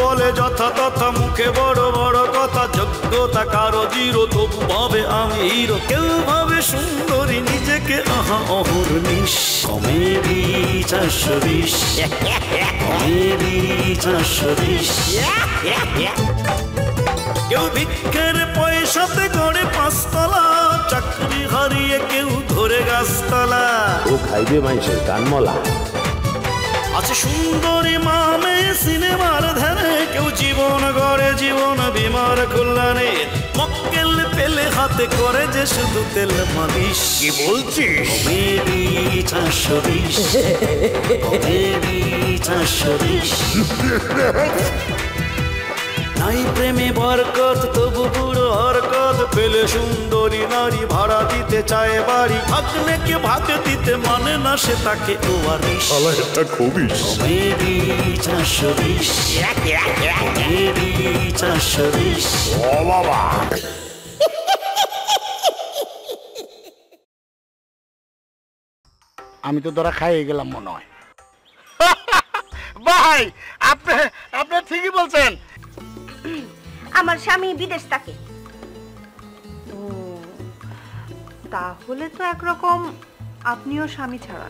বলে যথা তথা, মুখে বড় বড় কথা, যোগ্যতা কারো জিরো, তবু ভাবে আমি হিরো। কেউ ভাবে সুন্দরী নিজেকে, আহা অহর্নিশ। Comedy 420, comedy 420। কেউ ভিক্ষের পয়সাতে গড়ে 5 তলা, চাকরি হারিয়ে কেউ ধরে গাছতলা। ও খাইবে মানুষের কানমলা। আছে সুন্দরী মামে সিনেমার ধ্যানে, কেউ জীবন গড়ে জীবন বিমার কল্যাণে। মক্কেল পেলে হাতে করে যে শুধু তেল মালিশ। কি বলছিস? Comedy 420, comedy 420। নাই প্রেমে বরকত তবু বুড়ো হরকত, পেলে সুন্দরী নারী ভাড়া দিতে চায় বাড়ি। ভাগ্নেকে ভাগ দিতে মানে না সে তাকে ওয়ারিশ। একটা খবিস। Comedy 420, comedy 420। ও বাবা, আমি তো ধরা খাইয়ে গেলাম মনে হয়। ভাই আপনি ঠিকই বলছেন। আমার স্বামী বিদেশ থাকে। তাহলে তো একরকম আপনিও স্বামী ছাড়া।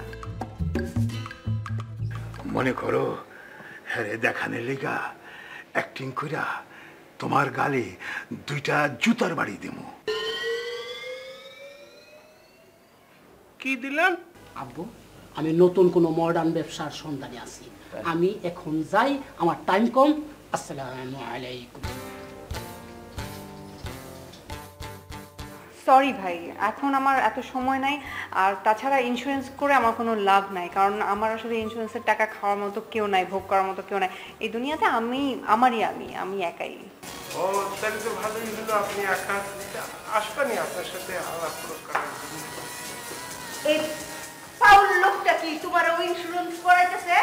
মনে করো হ্যাঁ দেখানে লেগা অ্যাক্টিং কইরা তোমার গালে 2টা জুতার বাড়ি দেবো। কি দিলেন? আব্বু, আমি নতুন কোনো মডার্ন ব্যবসার সন্ধানে আছি। আমি এখন যাই, আমার টাইম কম। আসসালামু আলাইকুম। সরি ভাই, এখন আমার এত সময় নাই। আর তাছাড়া ইন্স্যুরেন্স করে আমার কোনো লাভ নাই, কারণ আমার আসলে ইন্স্যুরেন্সের টাকা খাওয়ার মতো কেউ নাই, ভোগ করার মতো কেউ নাই এই দুনিয়াতে। আমি একাই। ও তাহলে তো ভালোই হলো, আপনি একা আসবেনই, আপনার সাথে আলাপ করার জন্য। এই পাউল লোকটা কি তোমার ইন্স্যুরেন্স করাইতেছে?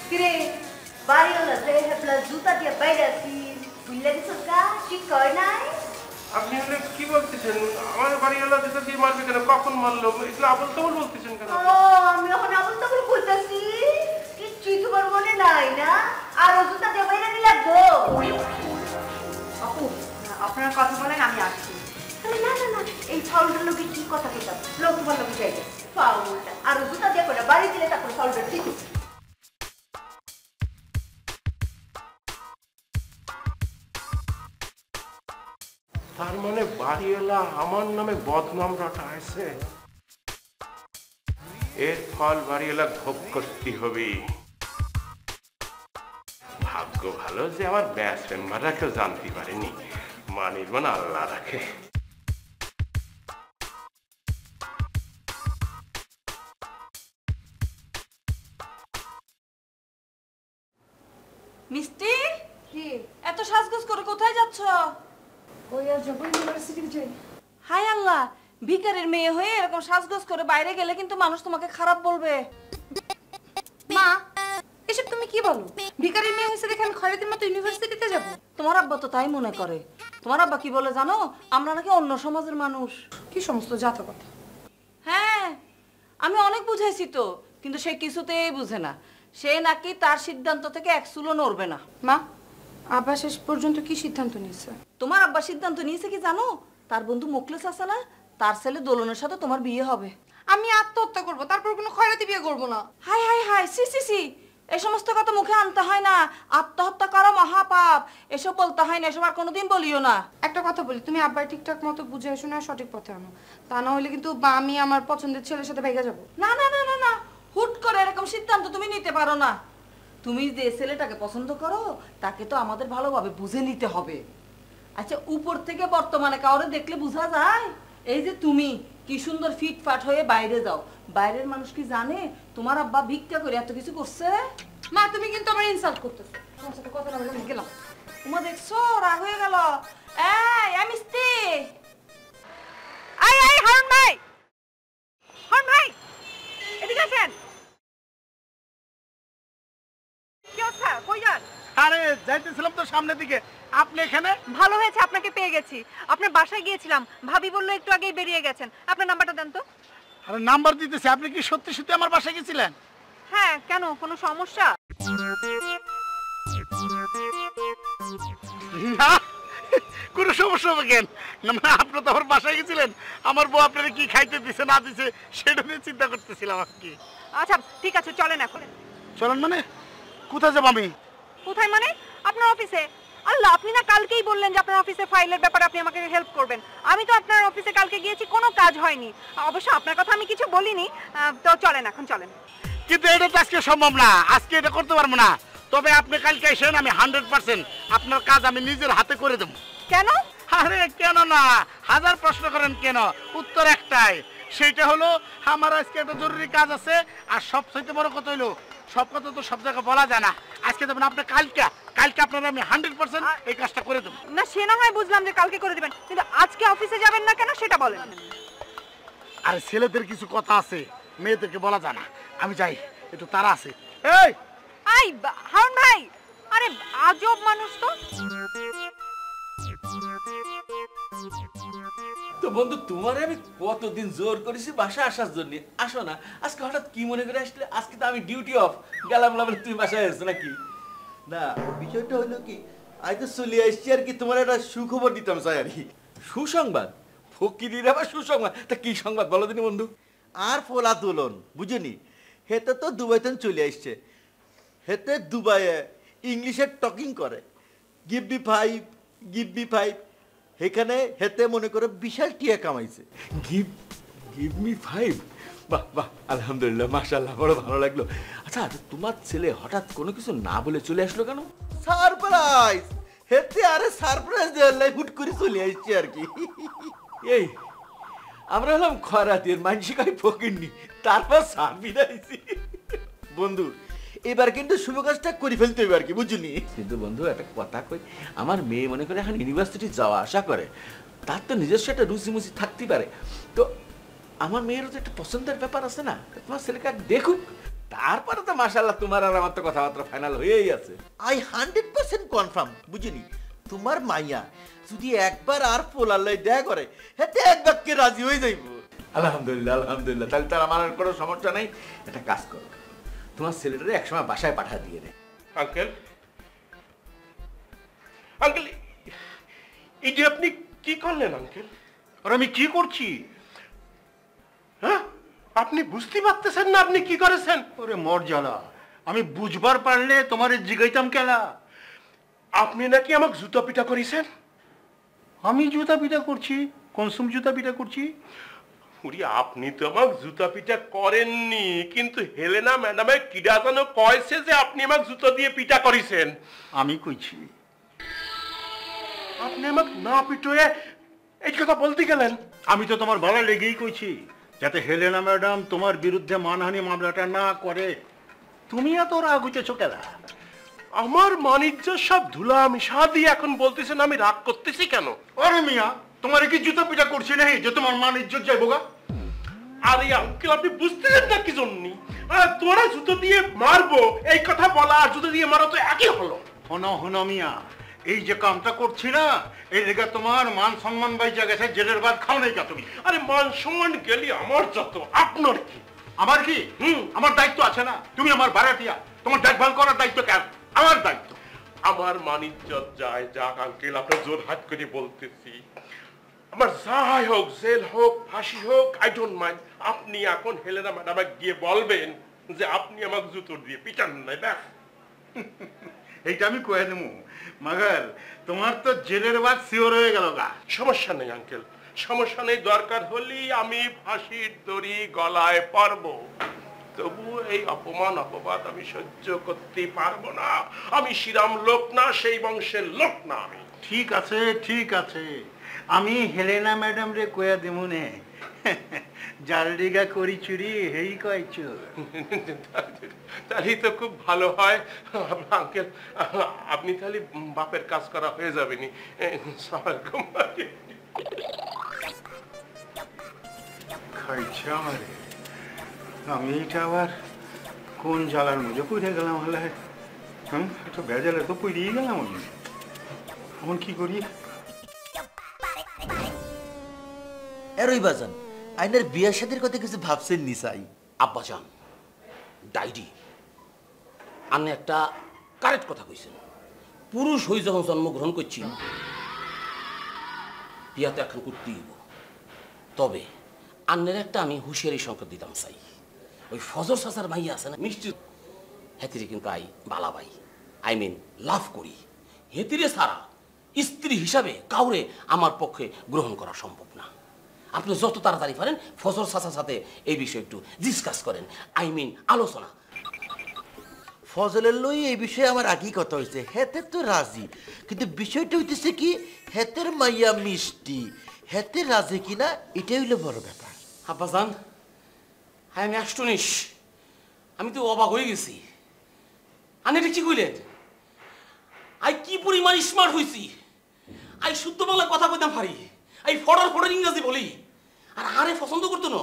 কিরে বাড়িওয়ালা যে হেবলা জুতা দিয়ে বাইরে আছি, বুঝলে কিছু কা ঠিক কয় নাই? আপনি হলে কি বলতেছেন? আমার বাড়িওয়ালা জুতা দিয়ে মারবে কেন? কখন মারলো? এগুলো আবল তাবল বলতেছেন কেন? ও আমি এখন আবল তাবল কইতাছি? কিচ্ছুই তোমার মনে নাই না? আর জুতা দিয়ে বাইরে নিয়ে লাগবো? আপু আপনারা কথা বলেন, আমি আসছি। না না না, এই ফাউলটার লোকে কি কথা কইতাম? লোক তোমার লোকে চাইবে ফাউলটা আর জুতা দিয়ে করে বাড়ি দিলে তারপরে ফাউলটা ঠিক। তার মানে বাড়িওয়ালা আমার নামে বদনাম রটাইছে। এর ফল বাড়িওয়ালা ভোগ করতে হবে। ভাগ্য ভালো যে আমার ব্যাস মেম্বাররা কেউ জানতে পারেনি। মানির্বাণ আল্লাহ রাখে। মিষ্টি, কি এত সাজগোজ করে কোথায় যাচ্ছ? ওই আর যাব ইউনিভার্সিটিতে যাই। হায় আল্লাহ, ভিখারির মেয়ে হয়ে এরকম সাজগোজ করে বাইরে গেলে কিন্তু মানুষ তোমাকে খারাপ বলবে। মা এসব তুমি কি বলো? ভিখারির মেয়ে হয়েছে দেখে আমি খয়রাতির মতো ইউনিভার্সিটিতে যাব? তোমার আব্বা তো তাই মনে করে। তোমার আব্বা কি বলে জানো? আমরা নাকি অন্য সমাজের মানুষ। কি সমস্ত জাতা কথা। হ্যাঁ আমি অনেক বুঝাইছি তো, কিন্তু সে কিছুতেই বুঝে না। সে নাকি তার সিদ্ধান্ত থেকে এক চুলও নড়বে না। মা আব্বা শেষ পর্যন্ত কি সিদ্ধান্ত নিয়েছে? তোমার আব্বা সিদ্ধান্ত নিয়েছে কি জানো? তার বন্ধু মুখলেস আছে না, তার ছেলে দোলনের সাথে তোমার বিয়ে হবে। আমি আত্মহত্যা করব, তারপর কোনো খয়রাতি বিয়ে করব না। হাই হাই হাই, সি সি সি, এই সমস্ত কথা মুখে আনতে হয় না। আত্মহত্যা করা মহাপাপ, এসব বলতে হয় না। এসব আর কোনোদিন বলিও না। একটা কথা বলি, তুমি আব্বার ঠিকঠাক মতো বুঝে শুনে সঠিক পথে আনো, তা না হলে কিন্তু আমি আমার পছন্দের ছেলের সাথে ভেগে যাব। না না না না না, হুট করে এরকম সিদ্ধান্ত তুমি নিতে পারো না। তুমি যে ছেলেটাকে পছন্দ করো তাকে তো আমাদের ভালোভাবে বুঝে নিতে হবে। আচ্ছা উপর থেকে বর্তমানে কাউরে দেখলে বোঝা যায়? এই যে তুমি কি সুন্দর ফিটফাট হয়ে বাইরে যাও, বাইরের মানুষ কি জানে তোমার আব্বা ভিক্ষা করে এত কিছু করছে? মা তুমি কিন্তু আমার ইনসাল্ট করতেছো। তোমার সাথে কথা না বলে আমি গেলাম। তোমার দেখছো রাগ হয়ে গেল। এই মিষ্টি, আই আই হারুন ভাই, হারুন ভাই এদিকে আসেন। কি অবস্থা, কই যান? আরে যাইতেছিলাম তো সামনের দিকে। আপনি এখানে? ভালো হয়েছে আপনাকে পেয়ে গেছি। আপনার বাসায় গিয়েছিলাম, ভাবি বললো একটু আগেই বেরিয়ে গেছেন। আপনার নাম্বারটা দেন তো। আরে নাম্বার দিতেছি। আপনি কি সত্যি সত্যি আমার বাসায় গেছিলেন? হ্যাঁ, কেন কোনো সমস্যা? না কোনো সমস্যা হবে কেন? না মানে আপনি তো আমার বাসায় গেছিলেন, আমার বউ আপনারা কি খাইতে দিছে না দিছে সেটা নিয়ে চিন্তা করতেছিলাম আর কি। আচ্ছা ঠিক আছে, চলেন এখন। চলেন মানে কোথায় যাবো আমি? কোথায় মানে? আপনার অফিসে। আল্লাহ, আপনি না কালকেই বললেন যে আপনার অফিসে ফাইলের ব্যাপারে আপনি আমাকে হেল্প করবেন। আমি তো আপনার অফিসে কালকে গিয়েছি, কোনো কাজ হয়নি। অবশ্য আপনার কথা আমি কিছু বলিনি। তো চলেন এখন, চলেন। কিন্তু এটা তো আজকে সম্ভব না, আজকে এটা করতে পারবো না। তবে আপনি কালকে এসেন, আমি 100% আপনার কাজ আমি নিজের হাতে করে দেবো। কেন? আরে কেন না, হাজার প্রশ্ন করেন কেন, উত্তর একটাই, সেইটা হলো আমার আজকে একটা জরুরি কাজ আছে। আর সবচেয়ে বড় কথা হলো, সব কথা তো সব জায়গায় বলা যায় না। আজকে দেবেন আপনি, কালকে আপনার আমি 100% এই কাজটা করে দেবো। না সে না হয় বুঝলাম যে কালকে করে দিবেন, কিন্তু আজকে অফিসে যাবেন না কেন সেটা বলেন। আরে ছেলেদের কিছু কথা আছে, মেয়েদেরকে বলা যায় না। আমি যাই, একটু তাড়া আছে। এই হারুন ভাই, আরে আজব মানুষ তো। তো বন্ধু, তোমারে আমি কতদিন জোর করেছি বাসায় আসার জন্য, আসো না। আজকে হঠাৎ কি মনে করে আসলে? আজকে তো আমি ডিউটি অফ, গেলাম বলে তুমি বাসায় আসছো নাকি? না, বিষয়টা হলো কি, আজ তো চলে আসছি আর কি, তোমার একটা সুখবর দিতাম চাই আর কি। সুসংবাদ? ফকিরের আবার সুসংবাদ? তা কি সংবাদ বলো দিনি বন্ধু। আর ফোলা দোলন বুঝুনি, হেতে তো দুবাইতে চলে আসছে। হেতে দুবাইয়ে ইংলিশে টকিং করে, গিভ মি 5 গিভ মি 5। এখানে হেতে মনে করে বিশাল টিয়া কামাইছে। Give me 5? বাহ বাহ, আলহামদুলিল্লাহ, মাশাআল্লাহ, বড় ভালো লাগলো। আচ্ছা, তোমার ছেলে হঠাৎ কোনো কিছু না বলে চলে আসলো কেন? সারপ্রাইজ! হেতে আরে সারপ্রাইজ দেওয়ার লাই হুট করে চলে আসছে আর কি। এই আমরা হলাম খরাতের মানসিক, আমি ফকিরনি, তারপর সারবি দিয়েছি। বন্ধু, এবার কিন্তু শুভ কাজটা করে ফেলতে হবে আর কি, বুঝুনি? কিন্তু বন্ধু একটা কথা কই, আমার মেয়ে মনে করে এখন ইউনিভার্সিটি যাওয়া আসা করে, তার তো নিজস্ব একটা রুচিমুচি থাকতে পারে। তো আমার মেয়েরও তো একটা পছন্দের ব্যাপার আছে না, তোমার ছেলেকে দেখুক, তারপরে তো মাশাআল্লাহ তোমার আর আমার তো কথাবার্তা ফাইনাল হয়েই আছে। আই 100% কনফার্ম, বুঝিনি? তোমার মাইয়া যদি একবার আর পোলাল্লাই দেখা করে, হেতে এক বাক্যে রাজি হয়ে যাইব। আলহামদুলিল্লাহ আলহামদুলিল্লাহ, তাহলে তার আমার আর কোনো সমস্যা নেই। একটা কাজ করো, তোমার ছেলেটারে একসময় বাসায় পাঠা দিয়ে দে। আঙ্কেল, আঙ্কেল, এই যে আপনি কি করলেন আঙ্কেল? আর আমি কি করছি? হ্যাঁ, আপনি বুঝতে পারতেছেন না আপনি কি করেছেন? ওরে মর্যাদা, আমি বুঝবার পারলে তোমার জিগাইতাম কেলা। আপনি নাকি আমাকে জুতা পিটা করেছেন? আমি জুতা পিটা করছি? কনসুম জুতা পিটা করছি? উরি, আপনি তো আমাকে জুতা পিটা করেননি, কিন্তু হেলেনা ম্যাডামে কিডা যেন কয়েছে যে আপনি আমাকে জুতা দিয়ে পিটা করেছেন। আমি কইছি। আপনি আমাকে না পিটোয়ে এই কথা বলতে গেলেন? আমি তো তোমার ভালো লেগেই কইছি, যাতে হেলেনা ম্যাডাম তোমার বিরুদ্ধে মানহানি মামলাটা না করে। তুমি এত রাগ হইতেছো কেলা? আমার মানিজ্য সব ধুলা মিশা দিয়ে এখন বলতেছেন আমি রাগ করতেছি কেন? আরে মিয়া, তোমার কি জুতা পিটা করছি না যে তোমার মান ইজ্জত যাইবো গা? আরে আঙ্কেল, আপনি বুঝতেছেন না কি জন্য? তোরা জুতো দিয়ে মারবো এই কথা বলা আর জুতো দিয়ে মারা তো একই হলো। হন মিয়া, এই যে কামটা করছি না, এই লেগে তোমার মান সম্মান বাইচা গেছে, জেলের বাদ খাও নাই কা তুমি? আরে মান সম্মান গেলি আমার যত, আপনার কি? আমার কি? আমার দায়িত্ব আছে না? তুমি আমার ভাড়াটিয়া, তোমার দেখভাল করার দায়িত্ব কেন? আমার দায়িত্ব। আমার মানিজ্জত যায় যাক আঙ্কেল, আপনার জোর হাত করে বলতেছি, আমার যাই হোক, জেল হোক, ফাঁসি হোক, আই ডোন্ট মাইন্ড। আপনি এখন হেলেনা ম্যাডামে গিয়ে বলবেন যে আপনি আমাকে জুতো দিয়ে পিটান নাই, ব্যাস। এইটা আমি কয়ে দেবো, মাগার তোমার তো জেলের বাদ শিওর হয়ে গেল গা। সমস্যা নেই আঙ্কেল, সমস্যা নেই, দরকার হলেই আমি ফাঁসির দড়ি গলায় পারবো। তবু এই অপমান অপবাদ আমি সহ্য করতে পারবো না। আমি শ্রীরাম লোক না, সেই বংশের লোক না আমি। ঠিক আছে, ঠিক আছে, আমি হেলেনা ম্যাডাম রে কয়া দেবো নে, জালডিগা করি চুরি হেই কয়েছ। তাহলে তো খুব ভালো হয় আঙ্কেল, আপনি তাহলে বাপের কাজ করা হয়ে যাবেনি। খাইছে আমারে, আমি এইটা আবার কোন জ্বালার মধ্যে পড়ে গেলাম? হলে একটা বেজালে তো পড়িয়ে গেলাম আমি। এখন কি করি? এরই বাজান, আইনের বিয়া শাদীর কথা কিছু ভাবছেন নিসাই? আব্বাজান, ডাইরি আপনি একটা কারেক্ট কথা কইছেন। পুরুষ হয়ে যখন জন্মগ্রহণ করছি বিয়া তো এখন করতেই হইব। তবে আন্নের একটা আমি হুঁশিয়ারি সংকেত দিতাম চাই, ওই ফজর চাচার মাইয়া আছে না মিষ্টি, হেতিরে কিন্তু বালাবাই আই মিন লাভ করি। হেতিরে ছাড়া স্ত্রী হিসাবে কাউরে আমার পক্ষে গ্রহণ করা সম্ভব না। আপনি যত তাড়াতাড়ি পারেন ফজর চাচার সাথে এই বিষয়ে একটু ডিসকাস করেন, আই মিন আলোচনা। ফজলের লই এই বিষয়ে আমার আগেই কথা হয়েছে, হেতে তো রাজি, কিন্তু বিষয়টা হইতেছে কি হেতের মাইয়া মিষ্টি, হেতে রাজি কিনা এটাই হইলো বড় ব্যাপার। আব্বাজান হ্যাঁ আমি অ্যাস্টনিশ, আমি তো অবাক হয়ে গেছি। আনে এটা কি কইলেন? আই কি পরিমাণ স্মার্ট হইছি, আই শুদ্ধ বাংলা কথা কইতাম পারি, আই ফডার ইংরেজি বলি, আর আরে পছন্দ করতো না।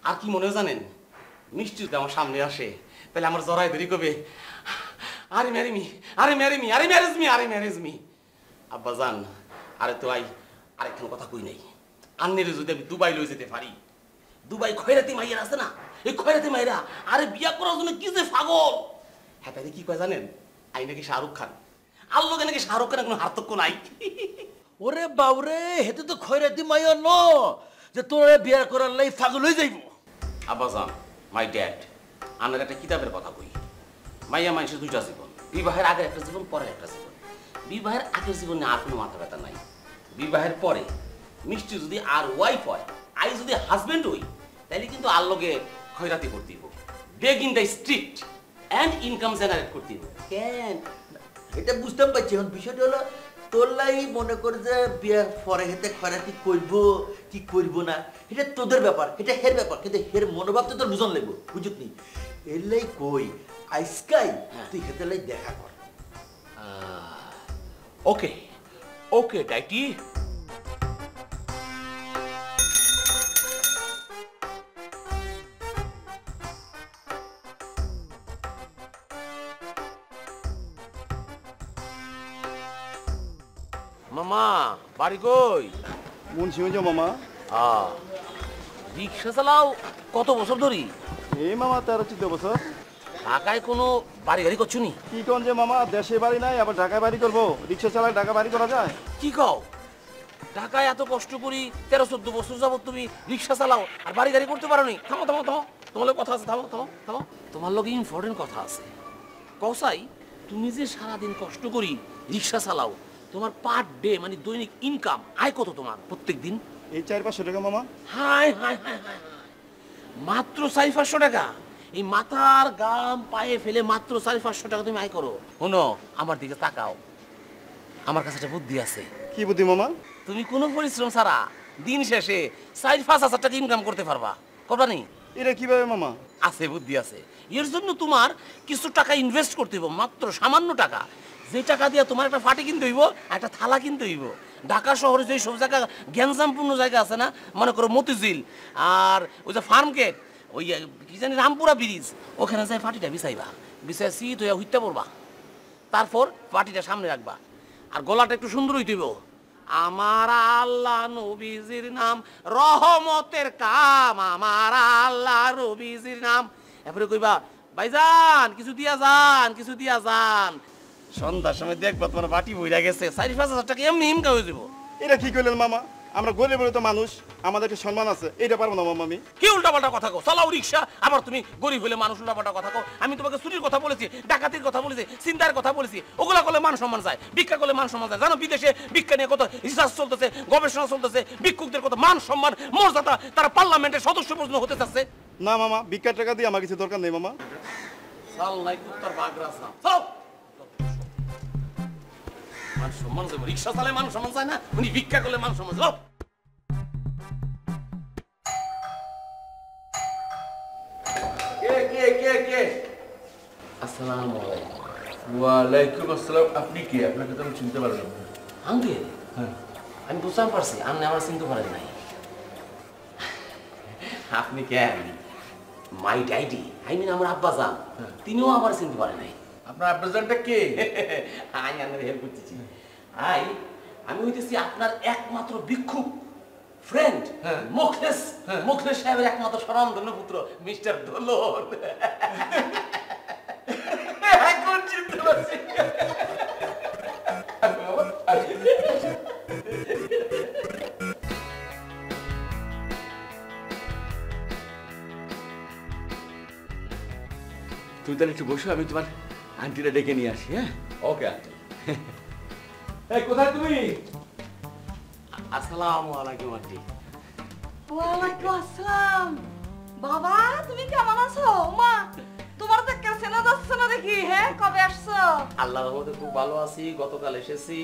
আর কি মনে জানেন, মিষ্টি যদি আমার সামনে আসে তাহলে আমার জড়াই ধরি কবে আরে ম্যারি মি, আরে ম্যারি মি, আরে ম্যারেজ মি, আরে ম্যারেজ মি। আব্বাজান আরে তো আরেকখান কথা কই নাই, আন্নের যদি আমি দুবাই লই যেতে পারি, দুবাই খয়রাতি মাইয়ার আছে না, এই খয়রাতি মাইরা আরে বিয়া করার জন্য কি যে পাগল। হ্যাঁ তাই কি কয় জানেন, আই নাকি শাহরুখ খান, আর লোকে নাকি শাহরুখ খানের কোনো হার্তক্য নাই। ওরে বাবরে, হেতে তো খয়রাতি মাইয়া ন যে তোরে বিয়া করার লাই পাগল হয়ে যাইব। আব্বাজান মাই ড্যাড, আমার একটা কিতাবের কথা কই, মাইয়া মানুষের দুইটা জীবন, বিবাহের আগে একটা জীবন, পরে একটা জীবন। বিবাহের আগের জীবনে আর কোনো মাথা ব্যথা নাই, বিবাহের পরে মিষ্টি যদি আর ওয়াইফ হয়, আই যদি হাজবেন্ড হই, তাইলে কিন্তু আর লোকে খয়রাতি করতে দিব, beg in the street and income generate করতে দিব। কেন এটা বুঝতে পারছি, এখন বিষয়টা হলো তোরলাই মনে করে যে বিয়ার পরে হেতে খয়রাতি করব কি করব না এটা তোদের ব্যাপার, এটা হের ব্যাপার, কিন্তু হের মনোভাব তো তোর বুঝন লাগবো, বুঝুক নি এলাই কই আইসকাই তুই হেতে লাই দেখা কর। ওকে ওকে ডাইটি। মামা বাড়ি কই? মুন্সিগঞ্জ মামা। রিক্সা চালাও কত বছর ধরি? এই মামা 13-14 বছর। ঢাকায় কোনো বাড়ি গাড়ি করছো নি? কি কোন যে মামা, দেশে বাড়ি নাই আবার ঢাকায় বাড়ি করবো? রিক্সা চালায় ঢাকা বাড়ি করা যায়? কি কও, ঢাকায় এত কষ্ট করি 13-14 বছর যাবত তুমি রিক্সা চালাও আর বাড়ি গাড়ি করতে পারো নি? থামো থামো থামো, তোমার লোক কথা আছে, থামো থামো থামো, তোমার লোক ইম্পর্টেন্ট কথা আছে। কসাই তুমি যে সারাদিন কষ্ট করি রিক্সা চালাও, তোমার পার ডে মানে দৈনিক ইনকাম আয় কত তোমার প্রত্যেক দিন? এই 400-500 টাকা মামা। হাই হাই হাই হাই, মাত্র 400-500 টাকা? এই মাথার গাম পায়ে ফেলে মাত্র 400-500 টাকা তুমি আয় করো? শোনো আমার দিকে তাকাও, আমার কাছে একটা বুদ্ধি আছে। কি বুদ্ধি মামা? তুমি কোনো পরিশ্রম ছাড়া দিন শেষে 4-5 হাজার টাকা ইনকাম করতে পারবা, করবা নি? এটা কিভাবে মামা? আছে, বুদ্ধি আছে। এর জন্য তোমার কিছু টাকা ইনভেস্ট করতে হইব, মাত্র সামান্য টাকা। যে টাকা দিয়ে তোমার একটা ফাটি কিনতে হইব, একটা থালা কিনতে হইব। ঢাকা শহরে যে সব জায়গা গ্যাঞ্জামপূর্ণ জায়গা আছে না, মনে করো মতিঝিল আর ওই যে ফার্ম গেট, ওই কি জানি রামপুরা ব্রিজ, ওখানে যাই ফাটিটা বিছাইবা, বিছাই শীত হইয়া হইতে পড়বা। তারপর ফাটিটা সামনে রাখবা আর গলাটা একটু সুন্দর হইতে হইব। আমার আল্লাহ নবীজির নাম রহমতের কাম, আমার আল্লাহ নবীজির নাম। এরপরে কইবা ভাইজান কিছু দিয়া যান, কিছু দিয়া যান। সন্ধ্যার সময় দেখবা তোমার বাটি বইরা গেছে 4-5 হাজার টাকা এমনি ইনকাম হয়ে যাবো। এটা কি কইলেন মামা? আমরা গরিব তো মানুষ, আমাদের একটা সম্মান আছে, এটা পারবো না মামা আমি। কি উল্টাপাল্টা কথা কও? চালাও রিক্সা, আবার তুমি গরিব হলে মানুষ উল্টাপাল্টা কথা কও। আমি তোমাকে চুরির কথা বলেছি, ডাকাতির কথা বলেছি, চিন্তার কথা বলেছি, ওগুলা করলে মান সম্মান যায়, ভিক্ষা করলে মান সম্মান যায়। জানো বিদেশে ভিক্ষা নিয়ে কত রিসার্চ চলতেছে, গবেষণা চলতেছে, ভিক্ষুকদের কত মান সম্মান মর্যাদা, তারা পার্লামেন্টের সদস্য পর্যন্ত হতে চাচ্ছে। না মামা, ভিক্ষার টাকা দিয়ে আমার কিছু দরকার নেই মামা। সাল্লাই কুত্তার বাগরা সাম, চলো। মান সম্মান যায়, রিক্সা চালায় মান সম্মান যায় না, উনি ভিক্ষা করলে মান সম্মান যায়। আসসালামু আলাইকুম। ওয়ালাইকুম আসসালাম। আপনি কে? আপনাকে তো আমি চিনতে পারলাম না। আঙ্কেল, আমি বুঝতে পারছি আপনি আমার চিনতে পারেন নাই। আপনি কেন মাই ডাইডি, আই মিন আমার আব্বাজান, তিনিও আমার চিনতে পারেন নাই। আপনার আব্বাজানটা কে? আই আপনার হেল্প করতেছি। আমি হইতেছি আপনার একমাত্র ভিক্ষুক ফ্রেন্ড, মুখলেস সাহেবের একমাত্র স্বনামধন্য পুত্র মিস্টার দোলন। এখন চিনতে পারছি। তাহলে একটু বসো, আমি তোমার আন্টিটা ডেকে নিয়ে আসি। হ্যাঁ, ওকে আন্টি। এই কোথায় তুমি? আসসালামু আলাইকুম আন্টি। ওয়ালাইকুম আসসালাম। বাবা তুমি কেমন আছো? মা তোমার তো চেনা যাচ্ছে না দেখি। হ্যাঁ, কবে আসছো? আল্লাহর রহমতে খুব ভালো আছি। গতকাল এসেছি।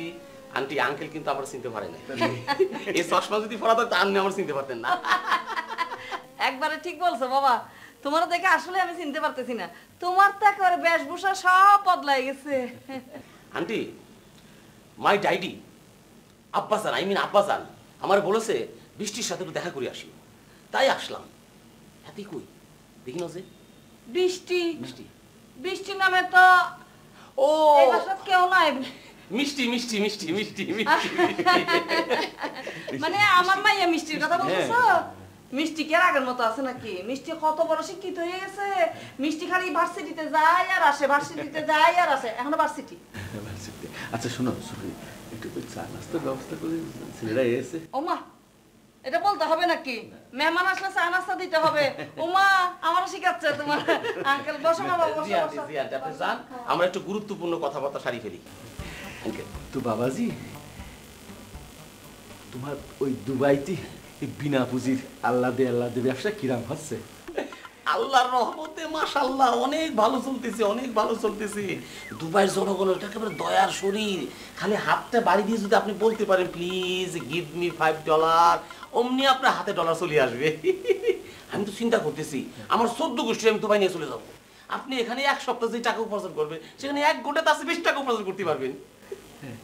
আন্টি আঙ্কেল কিন্তু আমার চিনতে পারে না। এই চশমা যদি পরা থাকতো আপনি আমার চিনতে পারতেন না। একবারে ঠিক বলছো বাবা, তোমার দেখে আসলে আমি চিনতে পারতেছি না। তোমার তো একেবারে বেশভূষা সব বদলাই গেছে। আন্টি মাই ডাইডি আব্বাসান, আই মিন আব্বাসান আমার বলেছে বৃষ্টির সাথে একটু দেখা করে আসি, তাই আসলাম। হাতি কই দেখি না যে বৃষ্টি বৃষ্টি বৃষ্টি নামে তো ও এই বাসায় কেউ নাই। মিষ্টি মিষ্টি মিষ্টি মিষ্টি মিষ্টি মানে আমার মাইয়া মিষ্টির কথা বলছো? মিষ্টি কি আর আগের মতো আছে নাকি? মিষ্টি কত বড় শিক্ষিত হয়ে গেছে। মিষ্টি খালি ভার্সিটিতে যায় আর আসে, ভার্সিটিতে যায় আর আসে, এখনো ভার্সিটি। আচ্ছা শোনো, একটু চা নাস্তার ব্যবস্থা করে, ছেলেরা এসে। ওমা এটা বলতে হবে নাকি? মেহমান আসলে চা নাস্তা দিতে হবে। ওমা আমারও শিখাচ্ছে তোমার আঙ্কেল। বসো বাবা, বসো। আপনি যান, আমরা একটু গুরুত্বপূর্ণ কথাবার্তা সারি ফেলি। তো বাবাজি, তোমার ওই দুবাইতে বিনা পুঁজির আল্লাহ দে ব্যবসা কিরাম হচ্ছে? আল্লাহর রহমতে মাশাআল্লাহ অনেক ভালো চলতেছে, অনেক ভালো চলতেছে। দুবাইয়ের জনগণের একেবারে দয়ার শরীর। খালি হাতটা বাড়ি দিয়ে যদি আপনি বলতে পারেন প্লিজ গিভ মি $5, অমনি আপনার হাতে ডলার চলে আসবে। আমি তো চিন্তা করতেছি আমার 14 গোষ্ঠী আমি দুবাই নিয়ে চলে যাবো। আপনি এখানে এক সপ্তাহ যে টাকা উপার্জন করবেন সেখানে 1 ঘন্টাতে আছে 20 টাকা উপার্জন করতে পারবেন।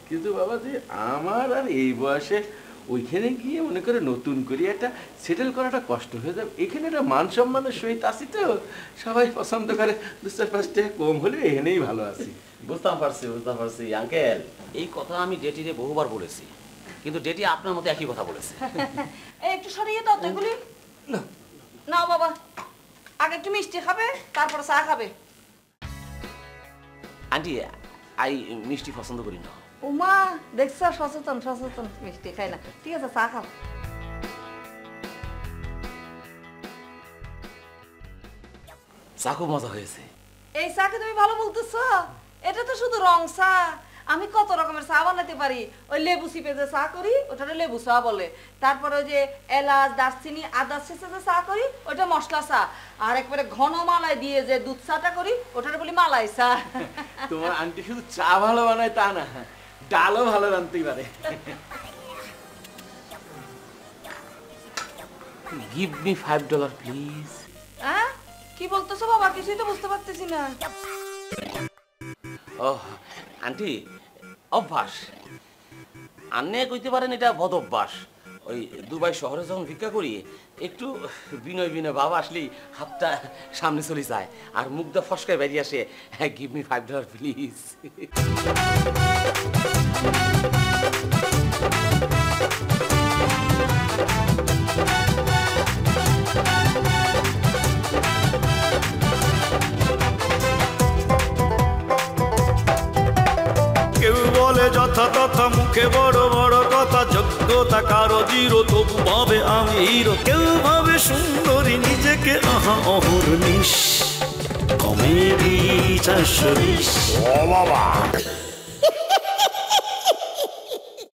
কিন্তু বাবাজি আমার আর এই বয়সে ওইখানে গিয়ে মনে করে নতুন করে একটা সেটেল করাটা কষ্ট হয়ে যাবে। এখানে একটা মান সম্মানের সহিত আসি তো, সবাই পছন্দ করে। 2-4-5 টাকা কম হলে এখানেই ভালো আছি। বুঝতে পারছি আঙ্কেল। এই কথা আমি ডেটিরে বহুবার বলেছি, কিন্তু ডেটি আপনার মতো একই কথা বলেছে। এই একটু সরিয়ে দাও তো এগুলি। নাও বাবা, আগে একটু মিষ্টি খাবে তারপর চা খাবে। আন্টি আই মিষ্টি পছন্দ করি না। ওমা দেখছো, সচেতন মিষ্টি খাই না। ঠিক আছে, চা খাও। চা খুব মজা হয়েছে। এই চাকে তুমি ভালো বলতেছো? এটা তো শুধু রং চা। আমি কত রকমের চা বানাতে পারি। ওই লেবু চিপে যে চা করি ওটা লেবু চা বলে। তারপরে ওই যে এলাচ দারচিনি আদা ছেঁচে যে চা করি ওটা মশলা চা। আর একবারে ঘন মালাই দিয়ে যে দুধ চাটা করি ওটারে বলি মালাই চা। তোমার আন্টি শুধু চা ভালো বানায় তা না, ডালও ভালো রাঁধতেই পারে। Give me $5 please. হ্যাঁ কি বলতেছো বাবা? কিছুই তো বুঝতে পারতেছি না। ও আন্টি অভ্যাস আন্নে কইতে পারেন, এটা বদ অভ্যাস। ওই দুবাই শহরে যখন ভিক্ষা করি একটু বিনয় ভাব আসলেই হাতটা সামনে চলে যায় আর মুখটা ফসকায় বেরিয়ে আসে, হ্যাঁ গিভ মি $5 প্লিজ। কেউ বলে যথা তথা মুখে বড় বড় কথা, যোগ্যতা কারো জিরো তবু ভাবে আমি হিরো। কেউ ভাবে সুন্দরী নিজেকে আহা অহর্নিশ। কমেডি 420। ও বাবা।